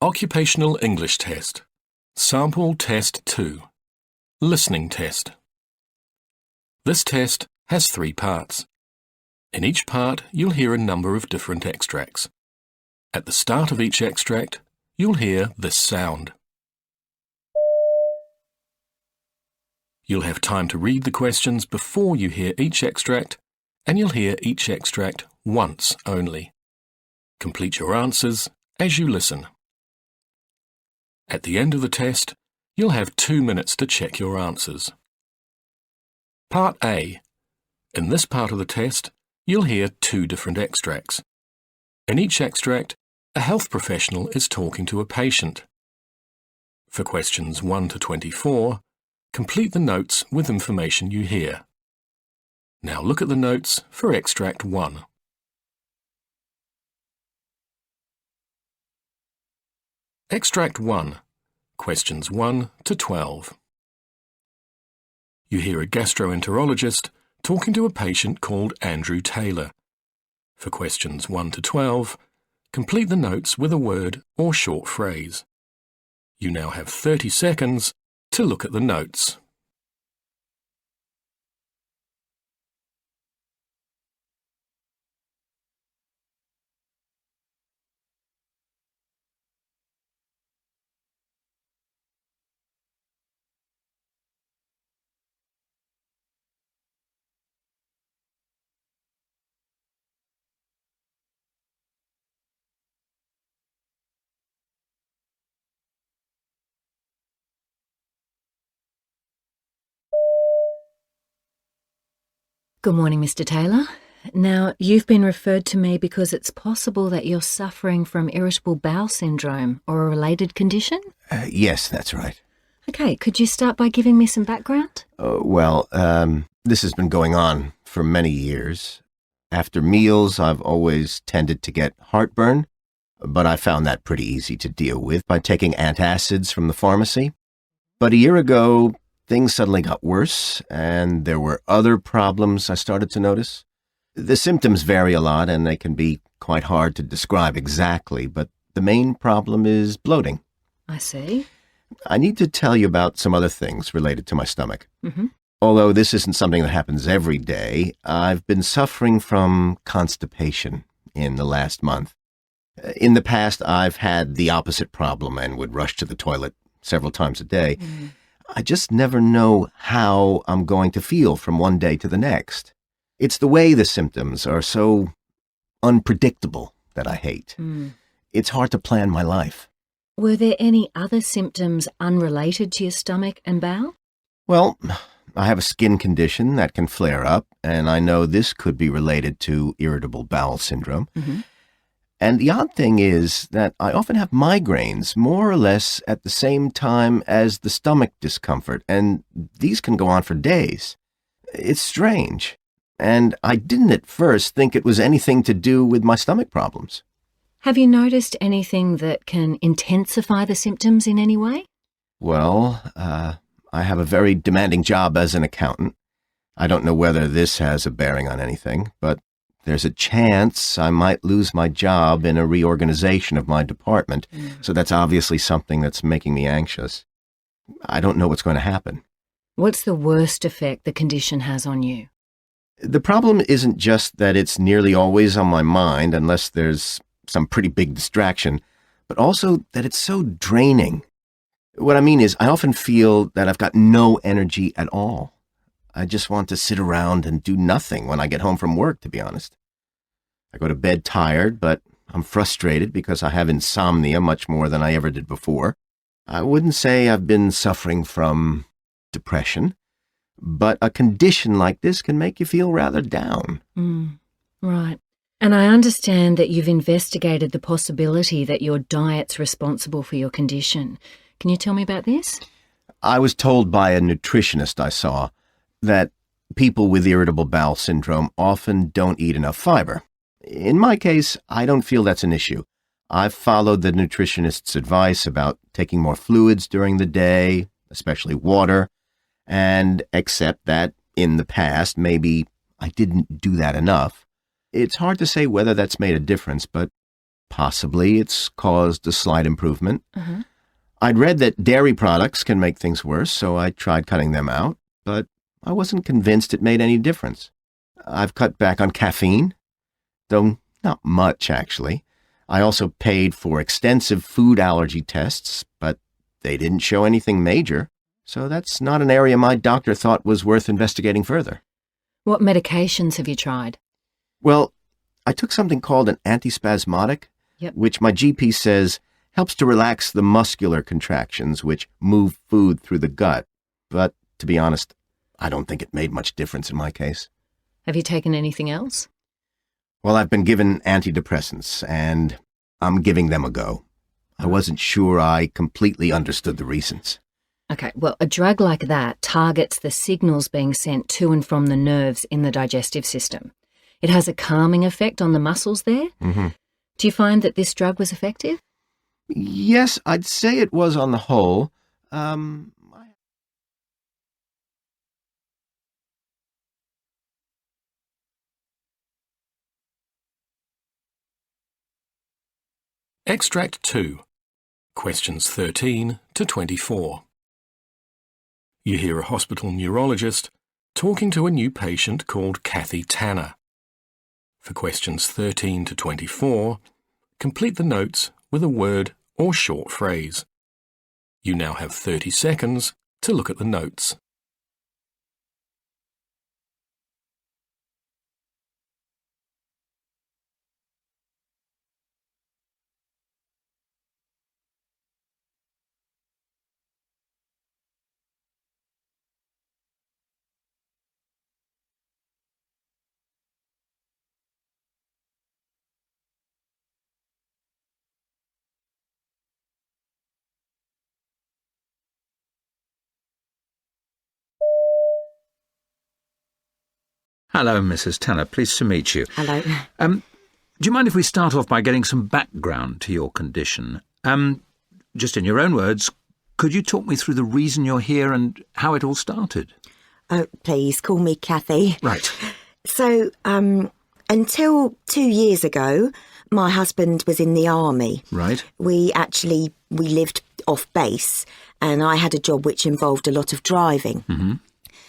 Occupational English Test. Sample Test 2. Listening Test. This test has 3 parts. In each part, you'll hear a number of different extracts. At the start of each extract, you'll hear this sound. You'll have time to read the questions before you hear each extract, and you'll hear each extract once only. Complete your answers as you listen. At the end of the test, you'll have 2 minutes to check your answers. Part A. In this part of the test, you'll hear 2 different extracts. In each extract, a health professional is talking to a patient. For questions 1 to 24, complete the notes with information you hear. Now look at the notes for Extract 1. Extract 1. Questions 1 to 12. You hear a gastroenterologist talking to a patient called Andrew Taylor. For questions 1 to 12, complete the notes with a word or short phrase. You now have 30 seconds to look at the notes. Good morning, Mr. Taylor. Now, you've been referred to me because it's possible that you're suffering from irritable bowel syndrome or a related condition? Yes, that's right. Okay, could you start by giving me some background? This has been going on for many years. After meals, I've always tended to get heartburn, but I found that pretty easy to deal with by taking antacids from the pharmacy. But a year ago, things suddenly got worse, and there were other problems I started to notice. The symptoms vary a lot, and they can be quite hard to describe exactly, but the main problem is bloating. I see. I need to tell you about some other things related to my stomach. Mm-hmm. Although this isn't something that happens every day, I've been suffering from constipation in the last month. In the past, I've had the opposite problem and would rush to the toilet several times a day. Mm. I just never know how I'm going to feel from one day to the next. It's the way the symptoms are so unpredictable that I hate. Mm. It's hard to plan my life. Were there any other symptoms unrelated to your stomach and bowel? Well, I have a skin condition that can flare up, and I know this could be related to irritable bowel syndrome. Mm-hmm. And the odd thing is that I often have migraines more or less at the same time as the stomach discomfort, and these can go on for days. It's strange, and I didn't at first think it was anything to do with my stomach problems. Have you noticed anything that can intensify the symptoms in any way? Well, I have a very demanding job as an accountant. I don't know whether this has a bearing on anything, but there's a chance I might lose my job in a reorganization of my department, so that's obviously something that's making me anxious. I don't know what's going to happen. What's the worst effect the condition has on you? The problem isn't just that it's nearly always on my mind unless there's some pretty big distraction, but also that it's so draining. What I mean is I often feel that I've got no energy at all. I just want to sit around and do nothing when I get home from work, to be honest. I go to bed tired, but I'm frustrated because I have insomnia much more than I ever did before. I wouldn't say I've been suffering from depression, but a condition like this can make you feel rather down. Right. And I understand that you've investigated the possibility that your diet's responsible for your condition. Can you tell me about this? I was told by a nutritionist I saw that people with irritable bowel syndrome often don't eat enough fiber. In my case, I don't feel that's an issue. I've followed the nutritionist's advice about taking more fluids during the day, especially water, and accept that in the past, maybe I didn't do that enough. It's hard to say whether that's made a difference, but possibly it's caused a slight improvement. Uh-huh. I'd read that dairy products can make things worse, so I tried cutting them out, but I wasn't convinced it made any difference. I've cut back on caffeine, though not much, actually. I also paid for extensive food allergy tests, but they didn't show anything major, so that's not an area my doctor thought was worth investigating further. What medications have you tried? Well, I took something called an antispasmodic, which my GP says helps to relax the muscular contractions which move food through the gut. But, to be honest, I don't think it made much difference in my case. Have you taken anything else? Well, I've been given antidepressants, and I'm giving them a go. I wasn't sure I completely understood the reasons. Okay, well, a drug like that targets the signals being sent to and from the nerves in the digestive system. It has a calming effect on the muscles there. Mm-hmm. Do you find that this drug was effective? Yes, I'd say it was on the whole. Extract 2. Questions 13 to 24. You hear a hospital neurologist talking to a new patient called Kathy Tanner. For questions 13 to 24, complete the notes with a word or short phrase. You now have 30 seconds to look at the notes. Hello, Mrs. Tanner. Pleased to meet you. Hello. Do you mind if we start off by getting some background to your condition? Just in your own words, could you talk me through the reason you're here and how it all started? Oh, please, call me Kathy. Right. So, until 2 years ago, my husband was in the army. Right. We lived off base, and I had a job which involved a lot of driving. Mm-hmm.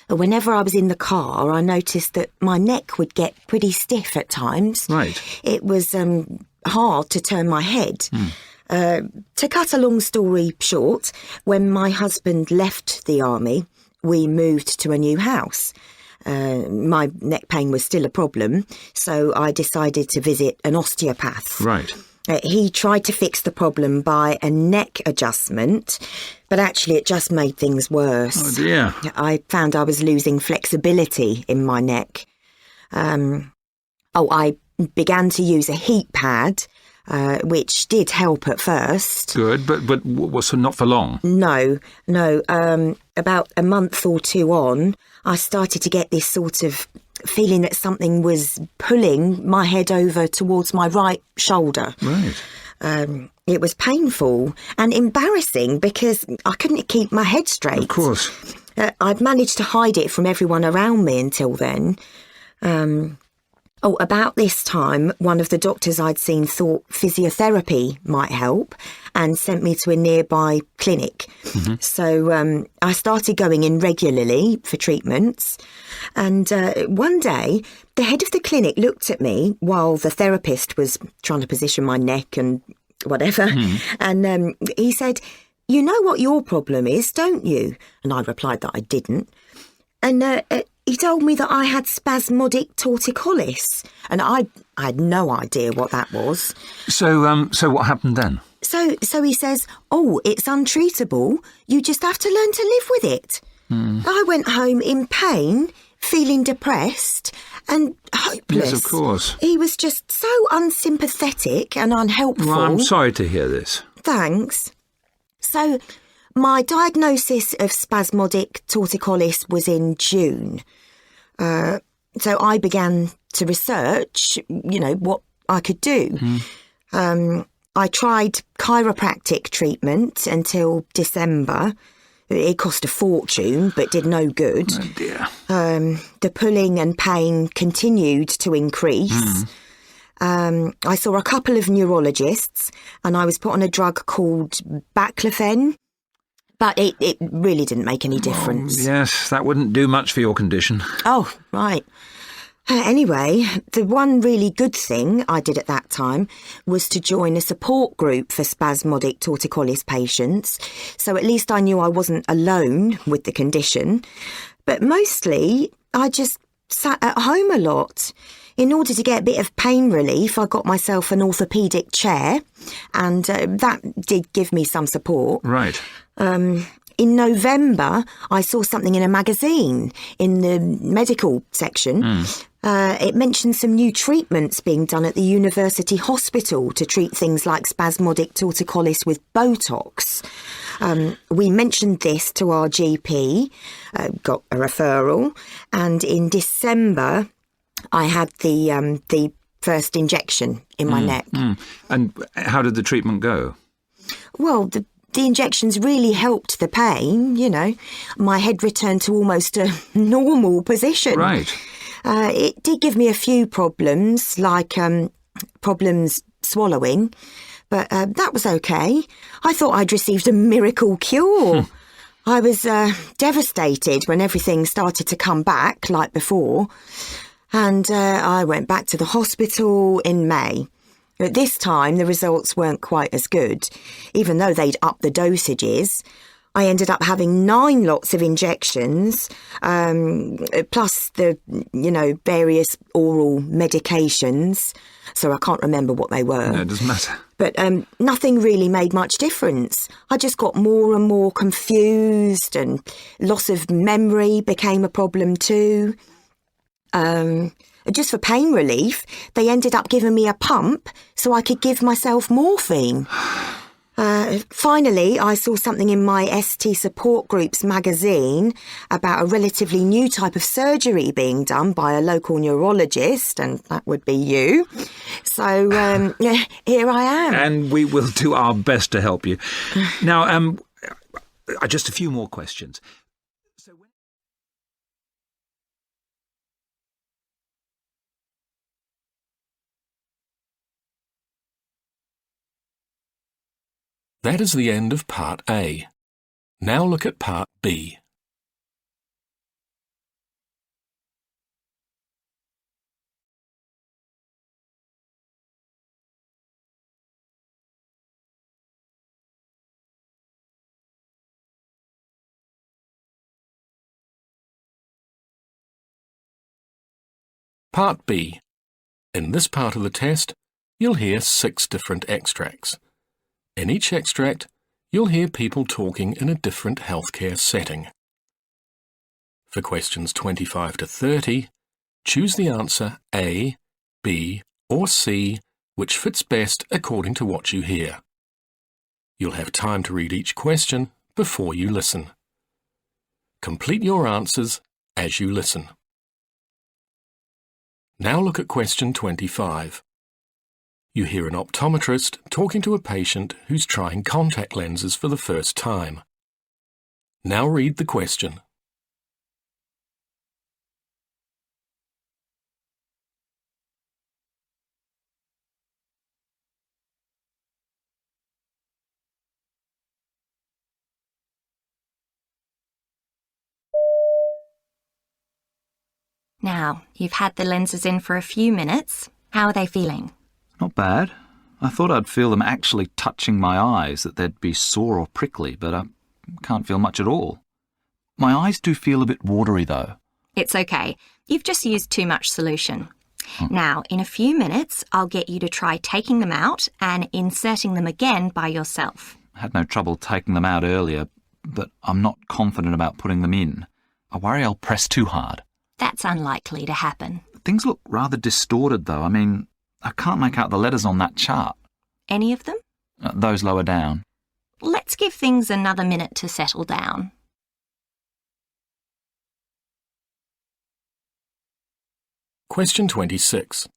Whenever I was in the car, I noticed that my neck would get pretty stiff at times. Right. It was hard to turn my head. To cut a long story short, when my husband left the army, we moved to a new house. My neck pain was still a problem, so I decided to visit an osteopath. Right. He tried to fix the problem by a neck adjustment, but actually it just made things worse. Oh, dear. I found I was losing flexibility in my neck. I began to use a heat pad, which did help at first. Good, but was not for long? No. About a month or two on, I started to get this sort of feeling that something was pulling my head over towards my right shoulder. Right. It was painful and embarrassing because I couldn't keep my head straight. Of course. I'd managed to hide it from everyone around me until then. About this time, one of the doctors I'd seen thought physiotherapy might help and sent me to a nearby clinic. Mm-hmm. So I started going in regularly for treatments. And one day, the head of the clinic looked at me while the therapist was trying to position my neck and whatever. And he said, "You know what your problem is, don't you?" And I replied that I didn't. And he told me that I had spasmodic torticollis, and I had no idea what that was. So what happened then? So he says, "Oh, it's untreatable. You just have to learn to live with it." I went home in pain, feeling depressed and hopeless. Yes, of course. He was just so unsympathetic and unhelpful. Well, I'm sorry to hear this. Thanks. So my diagnosis of spasmodic torticollis was in June. So I began to research, what I could do. I tried chiropractic treatment until December. It cost a fortune, but did no good. Oh, dear. The pulling and pain continued to increase. I saw a couple of neurologists and I was put on a drug called baclofen, but it really didn't make any difference. Yes, that wouldn't do much for your condition. Oh, right. Anyway, the one really good thing I did at that time was to join a support group for spasmodic torticollis patients, so at least I knew I wasn't alone with the condition. But mostly, I just sat at home a lot. In order to get a bit of pain relief, I got myself an orthopaedic chair, and that did give me some support. Right. In November, I saw something in a magazine in the medical section. It mentioned some new treatments being done at the university hospital to treat things like spasmodic torticollis with Botox. We mentioned this to our GP, got a referral, and in December I had the first injection in my neck. And how did the treatment go? Well, the injections really helped the pain, you know. My head returned to almost a normal position. Right. It did give me a few problems, like problems swallowing, but that was okay. I thought I'd received a miracle cure. I was devastated when everything started to come back like before, and I went back to the hospital in May. At this time, the results weren't quite as good, even though they'd upped the dosages. I ended up having 9 lots of injections, plus the, various oral medications. So I can't remember what they were. No, it doesn't matter. But nothing really made much difference. I just got more and more confused, and loss of memory became a problem too. Just for pain relief, they ended up giving me a pump so I could give myself morphine. Finally, I saw something in my ST support group's magazine about a relatively new type of surgery being done by a local neurologist, and that would be you. So, here I am. And we will do our best to help you. Now, just a few more questions. That is the end of Part A. Now look at Part B. Part B. In this part of the test, you'll hear 6 different extracts. In each extract, you'll hear people talking in a different healthcare setting. For questions 25 to 30, choose the answer A, B, or C, which fits best according to what you hear. You'll have time to read each question before you listen. Complete your answers as you listen. Now look at question 25. You hear an optometrist talking to a patient who's trying contact lenses for the first time. Now read the question. Now, you've had the lenses in for a few minutes. How are they feeling? Not bad. I thought I'd feel them actually touching my eyes, that they'd be sore or prickly, but I can't feel much at all. My eyes do feel a bit watery, though. It's okay. You've just used too much solution. Now, in a few minutes, I'll get you to try taking them out and inserting them again by yourself. I had no trouble taking them out earlier, but I'm not confident about putting them in. I worry I'll press too hard. That's unlikely to happen. Things look rather distorted, though. I mean, I can't make out the letters on that chart. Any of them? Those lower down. Let's give things another minute to settle down. Question 26.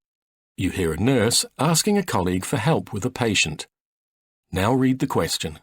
You hear a nurse asking a colleague for help with a patient. Now read the question.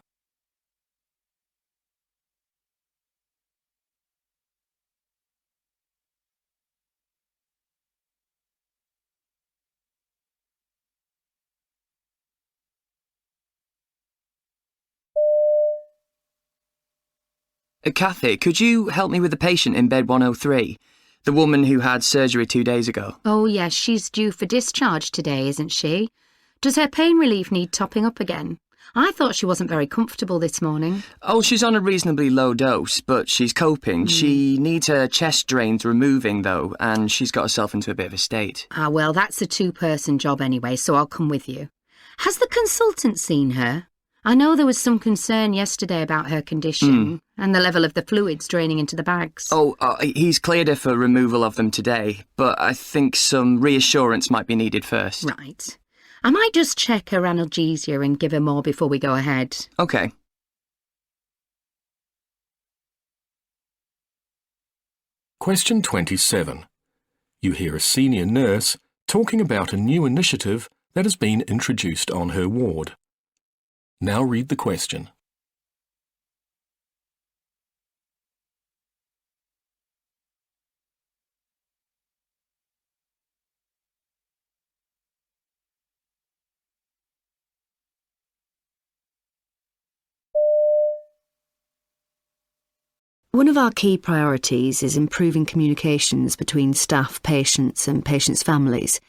Kathy, could you help me with the patient in bed 103? The woman who had surgery 2 days ago. Oh, yes, she's due for discharge today, isn't she? Does her pain relief need topping up again? I thought she wasn't very comfortable this morning. Oh, she's on a reasonably low dose, but she's coping. She needs her chest drains removing, though, and she's got herself into a bit of a state. Ah, well, that's a two-person job anyway, so I'll come with you. Has the consultant seen her? I know there was some concern yesterday about her condition and the level of the fluids draining into the bags. Oh, he's cleared her for removal of them today, but I think some reassurance might be needed first. Right. I might just check her analgesia and give her more before we go ahead. Okay. Question 27. You hear a senior nurse talking about a new initiative that has been introduced on her ward. Now read the question. One of our key priorities is improving communications between staff, patients and patients' families.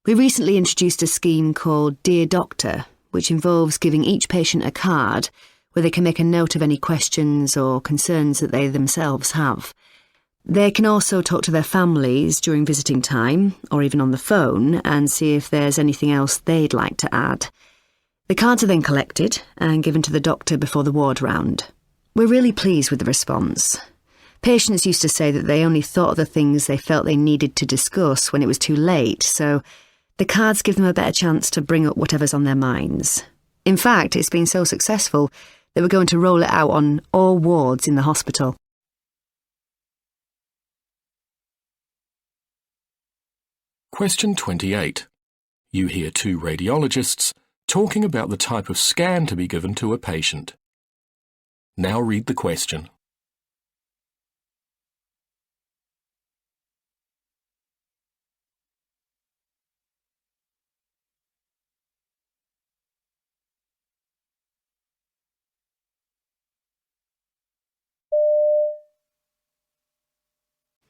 We recently introduced a scheme called Dear Doctor, which involves giving each patient a card where they can make a note of any questions or concerns that they themselves have. They can also talk to their families during visiting time, or even on the phone, and see if there's anything else they'd like to add. The cards are then collected and given to the doctor before the ward round. We're really pleased with the response. Patients used to say that they only thought of the things they felt they needed to discuss when it was too late, so the cards give them a better chance to bring up whatever's on their minds. In fact, it's been so successful that we're going to roll it out on all wards in the hospital. Question 28. You hear two radiologists talking about the type of scan to be given to a patient. Now read the question.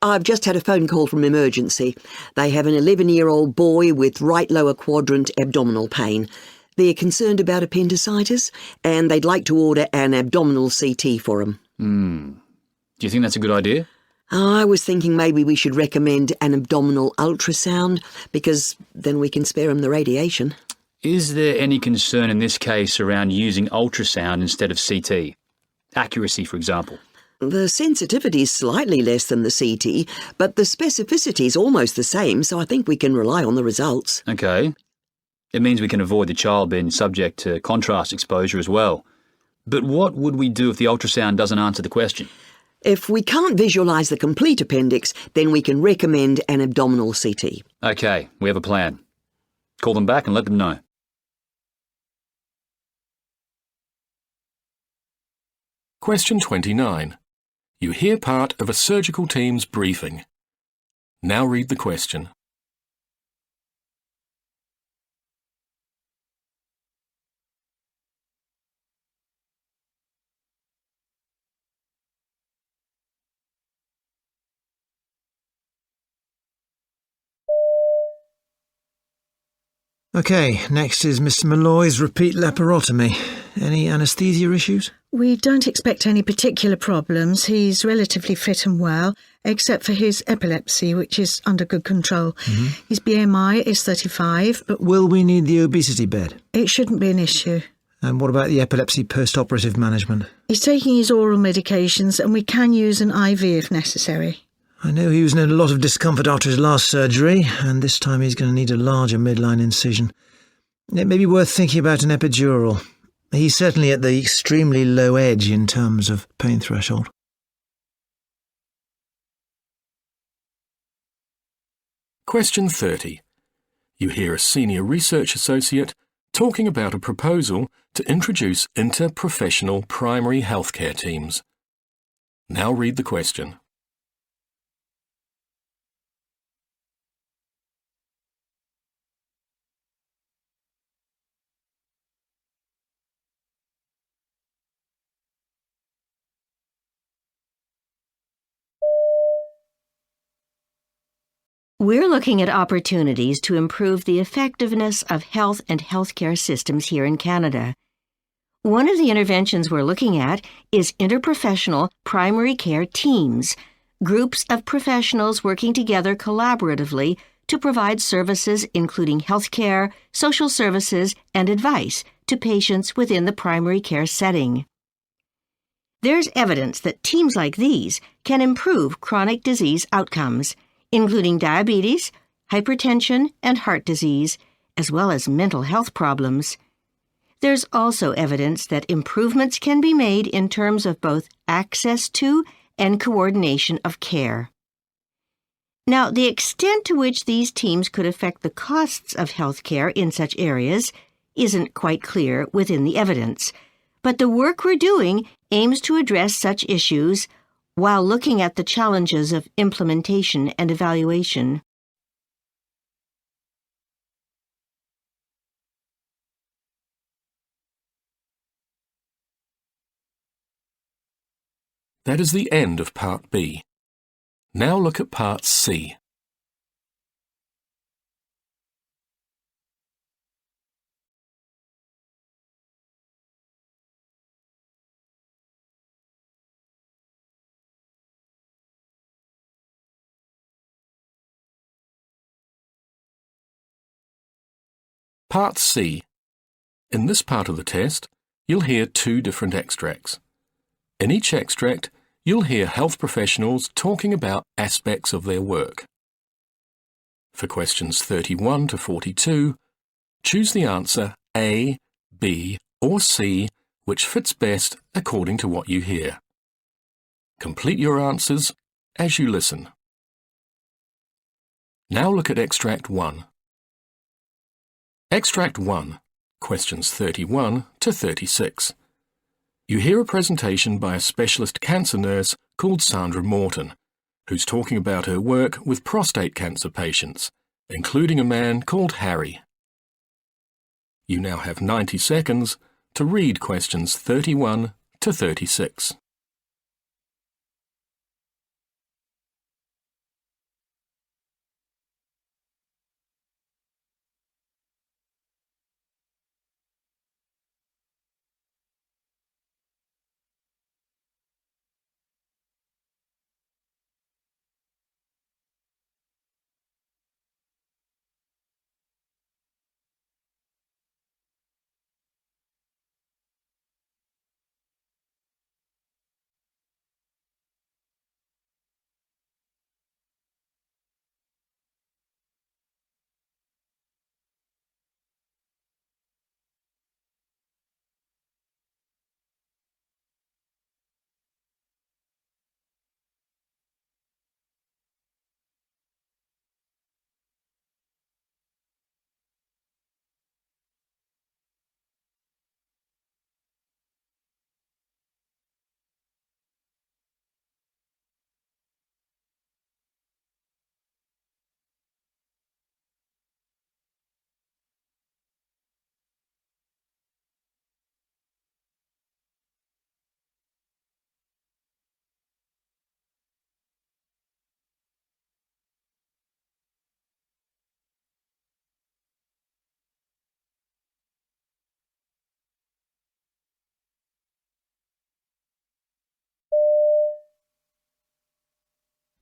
I've just had a phone call from emergency. They have an 11-year-old boy with right lower quadrant abdominal pain. They're concerned about appendicitis, and they'd like to order an abdominal CT for him. Do you think that's a good idea? I was thinking maybe we should recommend an abdominal ultrasound, because then we can spare him the radiation. Is there any concern in this case around using ultrasound instead of CT? Accuracy, for example. The sensitivity is slightly less than the CT, but the specificity is almost the same, so I think we can rely on the results. Okay. It means we can avoid the child being subject to contrast exposure as well. But what would we do if the ultrasound doesn't answer the question? If we can't visualise the complete appendix, then we can recommend an abdominal CT. Okay, we have a plan. Call them back and let them know. Question 29. You hear part of a surgical team's briefing. Now read the question. OK, next is Mr Malloy's repeat laparotomy. Any anaesthesia issues? We don't expect any particular problems. He's relatively fit and well, except for his epilepsy, which is under good control. His BMI is 35, but... Will we need the obesity bed? It shouldn't be an issue. And what about the epilepsy post-operative management? He's taking his oral medications, and we can use an IV if necessary. I know he was in a lot of discomfort after his last surgery, and this time he's going to need a larger midline incision. It may be worth thinking about an epidural. He's certainly at the extremely low edge in terms of pain threshold. Question 30. You hear a senior research associate talking about a proposal to introduce interprofessional primary healthcare teams. Now read the question. We're looking at opportunities to improve the effectiveness of health and healthcare systems here in Canada. One of the interventions we're looking at is interprofessional primary care teams, groups of professionals working together collaboratively to provide services including healthcare, social services, and advice to patients within the primary care setting. There's evidence that teams like these can improve chronic disease outcomes, including diabetes, hypertension, and heart disease, as well as mental health problems. There's also evidence that improvements can be made in terms of both access to and coordination of care. Now, the extent to which these teams could affect the costs of healthcare in such areas isn't quite clear within the evidence, but the work we're doing aims to address such issues while looking at the challenges of implementation and evaluation. That is the end of Part B. Now look at Part C. Part C. In this part of the test, you'll hear two different extracts. In each extract, you'll hear health professionals talking about aspects of their work. For questions 31 to 42, choose the answer A, B, or C, which fits best according to what you hear. Complete your answers as you listen. Now look at Extract 1. Extract 1, questions 31 to 36. You hear a presentation by a specialist cancer nurse called Sandra Morton, who's talking about her work with prostate cancer patients, including a man called Harry. You now have 90 seconds to read questions 31 to 36.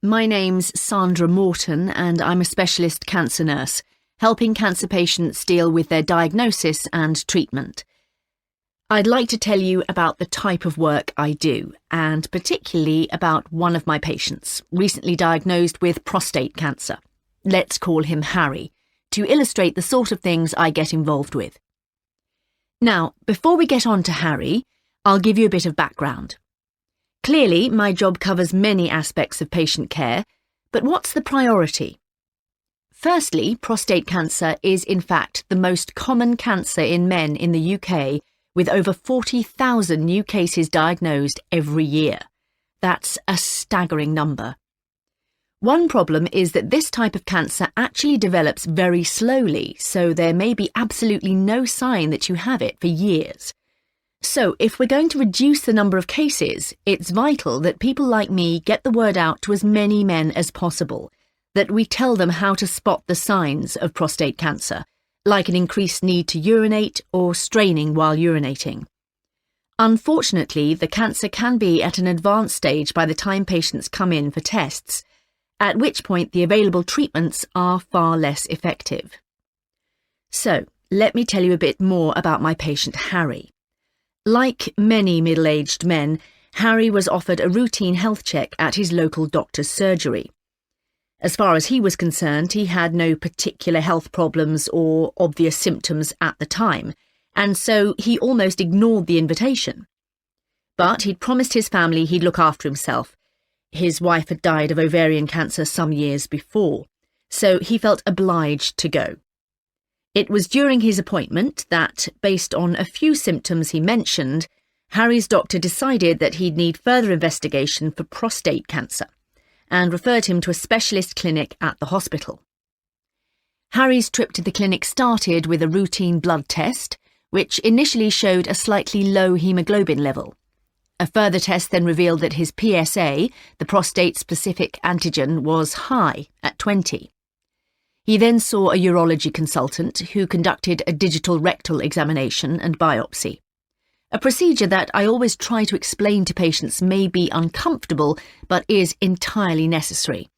My name's Sandra Morton and I'm a specialist cancer nurse, helping cancer patients deal with their diagnosis and treatment. I'd like to tell you about the type of work I do, and particularly about one of my patients, recently diagnosed with prostate cancer. Let's call him Harry, to illustrate the sort of things I get involved with. Now, before we get on to Harry, I'll give you a bit of background. Clearly, my job covers many aspects of patient care, but what's the priority? Firstly, prostate cancer is in fact the most common cancer in men in the UK, with over 40,000 new cases diagnosed every year. That's a staggering number. One problem is that this type of cancer actually develops very slowly, so there may be absolutely no sign that you have it for years. So, if we're going to reduce the number of cases, it's vital that people like me get the word out to as many men as possible, that we tell them how to spot the signs of prostate cancer, like an increased need to urinate or straining while urinating. Unfortunately, the cancer can be at an advanced stage by the time patients come in for tests, at which point the available treatments are far less effective. So, let me tell you a bit more about my patient Harry. Like many middle-aged men, Harry was offered a routine health check at his local doctor's surgery. As far as he was concerned, he had no particular health problems or obvious symptoms at the time, and so he almost ignored the invitation. But he'd promised his family he'd look after himself. His wife had died of ovarian cancer some years before, so he felt obliged to go. It was during his appointment that, based on a few symptoms he mentioned, Harry's doctor decided that he'd need further investigation for prostate cancer and referred him to a specialist clinic at the hospital. Harry's trip to the clinic started with a routine blood test, which initially showed a slightly low haemoglobin level. A further test then revealed that his PSA, the prostate-specific antigen, was high at 20. He then saw a urology consultant who conducted a digital rectal examination and biopsy, a procedure that I always try to explain to patients may be uncomfortable but is entirely necessary.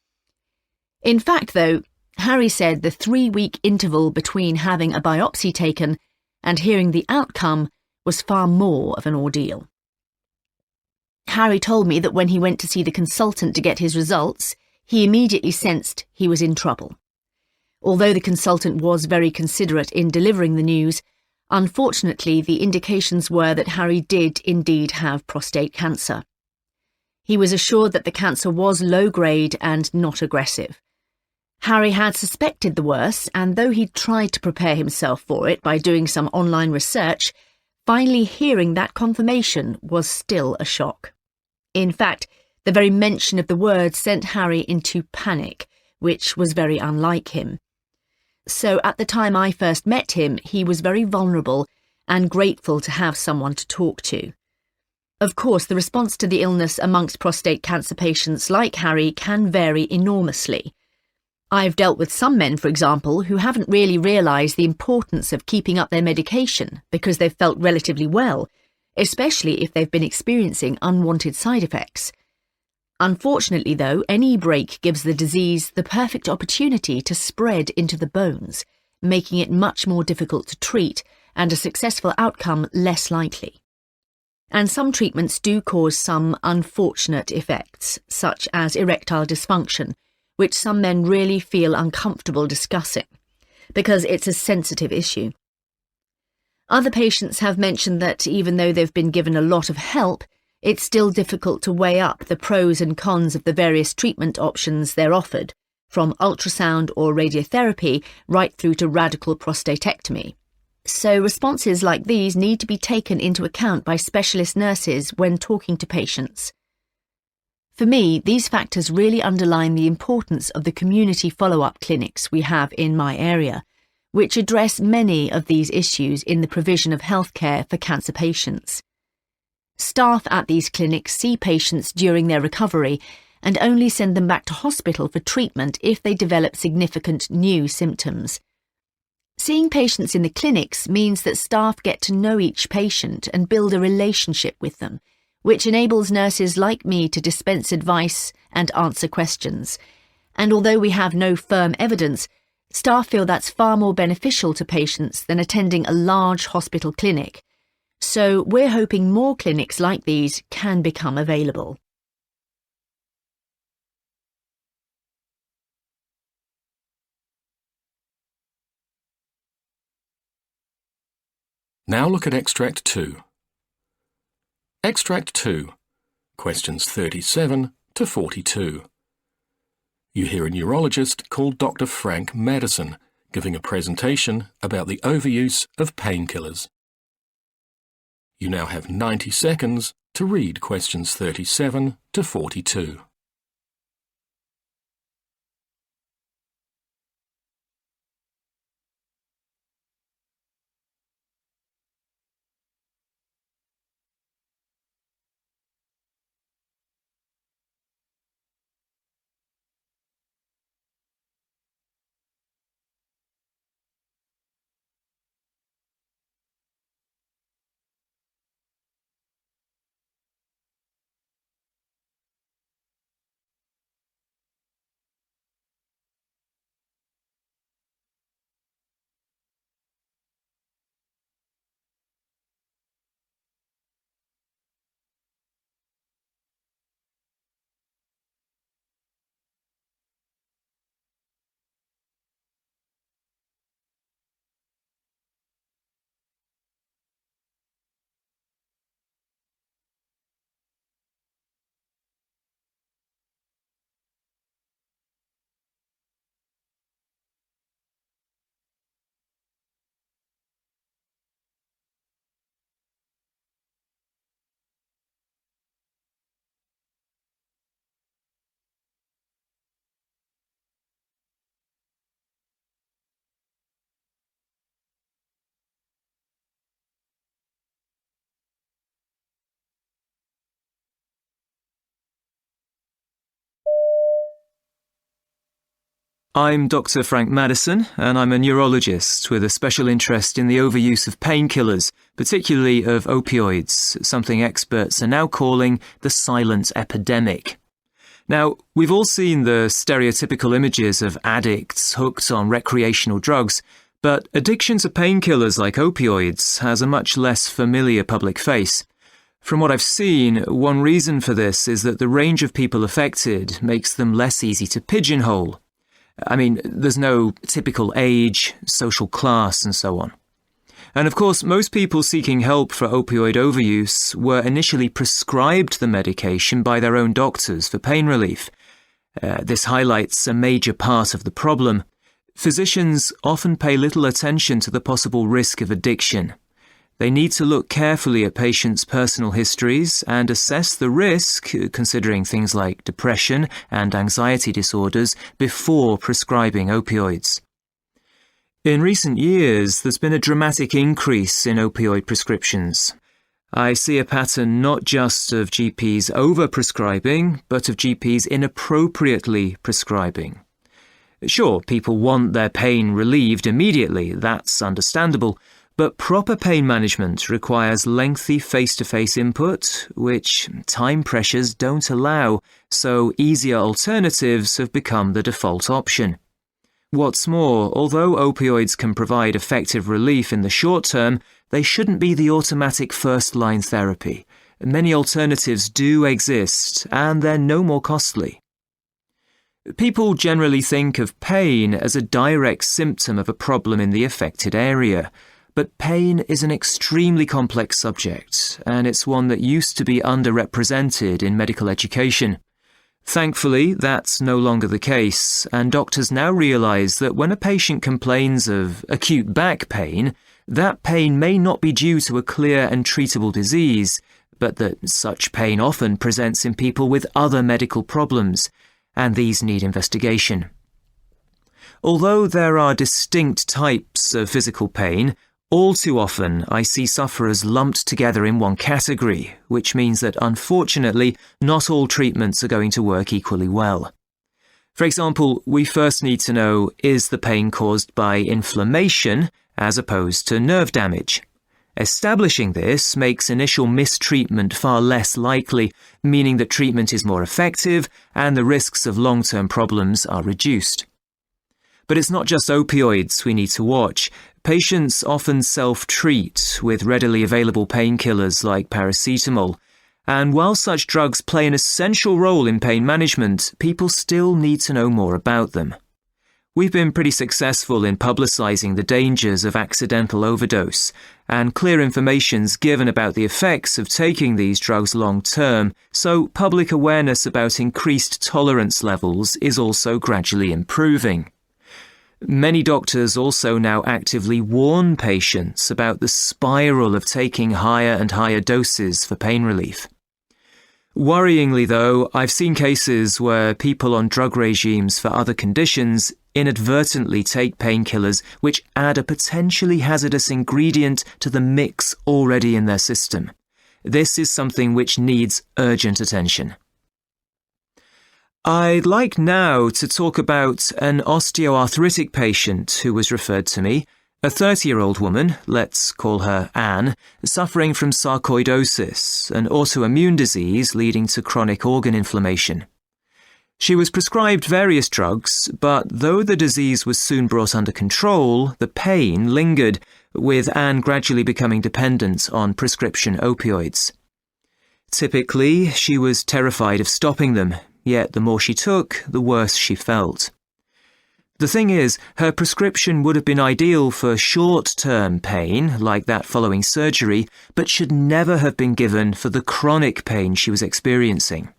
In fact, though, Harry said the 3-week interval between having a biopsy taken and hearing the outcome was far more of an ordeal. Harry told me that when he went to see the consultant to get his results, he immediately sensed he was in trouble. Although the consultant was very considerate in delivering the news, unfortunately the indications were that Harry did indeed have prostate cancer. He was assured that the cancer was low-grade and not aggressive. Harry had suspected the worst, and though he'd tried to prepare himself for it by doing some online research, finally hearing that confirmation was still a shock. In fact, the very mention of the word sent Harry into panic, which was very unlike him. So at the time I first met him, he was very vulnerable and grateful to have someone to talk to. Of course, the response to the illness amongst prostate cancer patients like Harry can vary enormously. I've dealt with some men, for example, who haven't really realised the importance of keeping up their medication because they've felt relatively well, especially if they've been experiencing unwanted side effects. Unfortunately, though, any break gives the disease the perfect opportunity to spread into the bones, making it much more difficult to treat and a successful outcome less likely. And some treatments do cause some unfortunate effects, such as erectile dysfunction, which some men really feel uncomfortable discussing, because it's a sensitive issue. Other patients have mentioned that even though they've been given a lot of help, it's still difficult to weigh up the pros and cons of the various treatment options they're offered, from ultrasound or radiotherapy right through to radical prostatectomy. So responses like these need to be taken into account by specialist nurses when talking to patients. For me, these factors really underline the importance of the community follow-up clinics we have in my area, which address many of these issues in the provision of healthcare for cancer patients. Staff at these clinics see patients during their recovery and only send them back to hospital for treatment if they develop significant new symptoms. Seeing patients in the clinics means that staff get to know each patient and build a relationship with them, which enables nurses like me to dispense advice and answer questions. And although we have no firm evidence, staff feel that's far more beneficial to patients than attending a large hospital clinic. So we're hoping more clinics like these can become available. Now look at Extract 2. Extract 2, questions 37 to 42. You hear a neurologist called Dr. Frank Madison giving a presentation about the overuse of painkillers. You now have 90 seconds to read questions 37 to 42. I'm Dr. Frank Madison, and I'm a neurologist with a special interest in the overuse of painkillers, particularly of opioids, something experts are now calling the silent epidemic. Now, we've all seen the stereotypical images of addicts hooked on recreational drugs, but addiction to painkillers like opioids has a much less familiar public face. From what I've seen, one reason for this is that the range of people affected makes them less easy to pigeonhole. I mean, there's no typical age, social class, and so on. And of course, most people seeking help for opioid overuse were initially prescribed the medication by their own doctors for pain relief. This highlights a major part of the problem. Physicians often pay little attention to the possible risk of addiction. They need to look carefully at patients' personal histories and assess the risk, considering things like depression and anxiety disorders, before prescribing opioids. In recent years, there's been a dramatic increase in opioid prescriptions. I see a pattern not just of GPs over-prescribing, but of GPs inappropriately prescribing. Sure, people want their pain relieved immediately, that's understandable, but proper pain management requires lengthy face-to-face input, which time pressures don't allow, so easier alternatives have become the default option. What's more, although opioids can provide effective relief in the short term, they shouldn't be the automatic first-line therapy. Many alternatives do exist, and they're no more costly. People generally think of pain as a direct symptom of a problem in the affected area. But pain is an extremely complex subject, and it's one that used to be underrepresented in medical education. Thankfully, that's no longer the case, and doctors now realise that when a patient complains of acute back pain, that pain may not be due to a clear and treatable disease, but that such pain often presents in people with other medical problems, and these need investigation. Although there are distinct types of physical pain, all too often, I see sufferers lumped together in one category, which means that unfortunately, not all treatments are going to work equally well. For example, we first need to know, is the pain caused by inflammation as opposed to nerve damage? Establishing this makes initial mistreatment far less likely, meaning that treatment is more effective and the risks of long-term problems are reduced. But it's not just opioids we need to watch. Patients often self-treat with readily available painkillers like paracetamol, and while such drugs play an essential role in pain management, people still need to know more about them. We've been pretty successful in publicising the dangers of accidental overdose, and clear information's given about the effects of taking these drugs long-term, so public awareness about increased tolerance levels is also gradually improving. Many doctors also now actively warn patients about the spiral of taking higher and higher doses for pain relief. Worryingly, though, I've seen cases where people on drug regimes for other conditions inadvertently take painkillers which add a potentially hazardous ingredient to the mix already in their system. This is something which needs urgent attention. I'd like now to talk about an osteoarthritic patient who was referred to me, a 30-year-old woman, let's call her Anne, suffering from sarcoidosis, an autoimmune disease leading to chronic organ inflammation. She was prescribed various drugs, but though the disease was soon brought under control, the pain lingered, with Anne gradually becoming dependent on prescription opioids. Typically, she was terrified of stopping them, yet the more she took, the worse she felt. The thing is, her prescription would have been ideal for short-term pain, like that following surgery, but should never have been given for the chronic pain she was experiencing.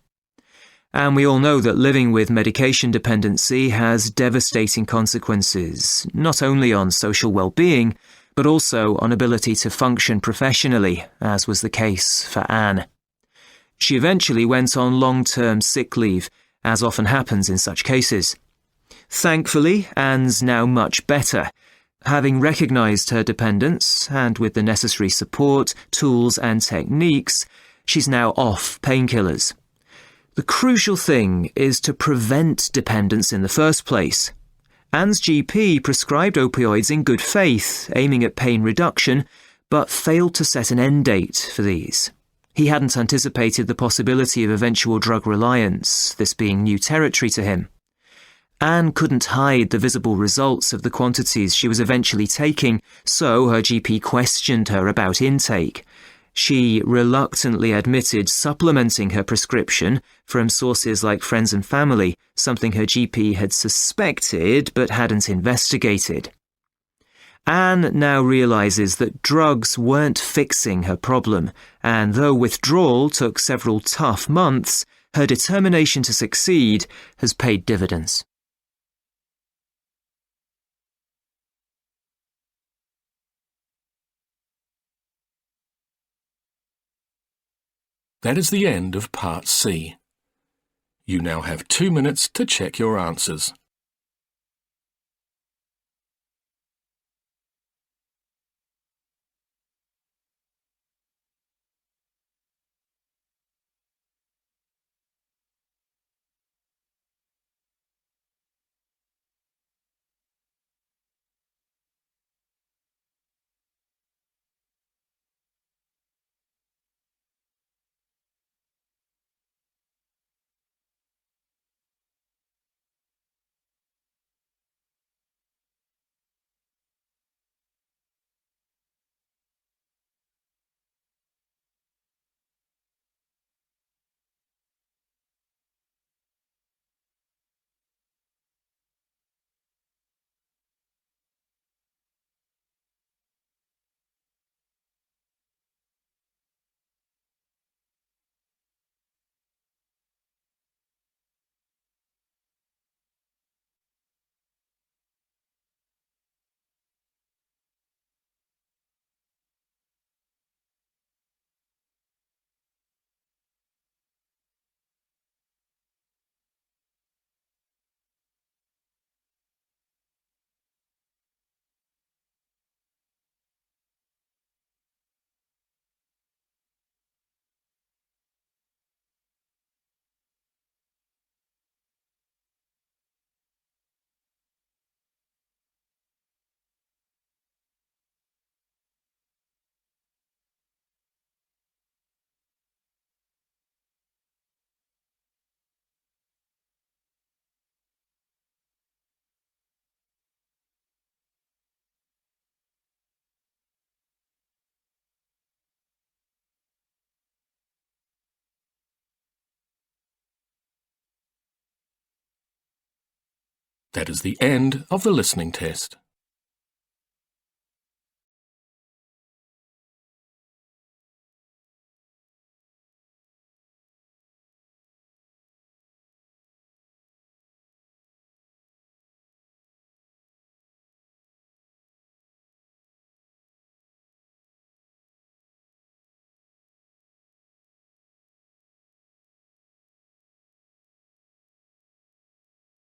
And we all know that living with medication dependency has devastating consequences, not only on social well-being, but also on ability to function professionally, as was the case for Anne. She eventually went on long-term sick leave, as often happens in such cases. Thankfully, Anne's now much better. Having recognised her dependence, and with the necessary support, tools and techniques, she's now off painkillers. The crucial thing is to prevent dependence in the first place. Anne's GP prescribed opioids in good faith, aiming at pain reduction, but failed to set an end date for these. He hadn't anticipated the possibility of eventual drug reliance, this being new territory to him. Anne couldn't hide the visible results of the quantities she was eventually taking, so her GP questioned her about intake. She reluctantly admitted supplementing her prescription from sources like friends and family, something her GP had suspected but hadn't investigated. Anne now realises that drugs weren't fixing her problem, and though withdrawal took several tough months, her determination to succeed has paid dividends. That is the end of Part C. You now have 2 minutes to check your answers. That is the end of the listening test.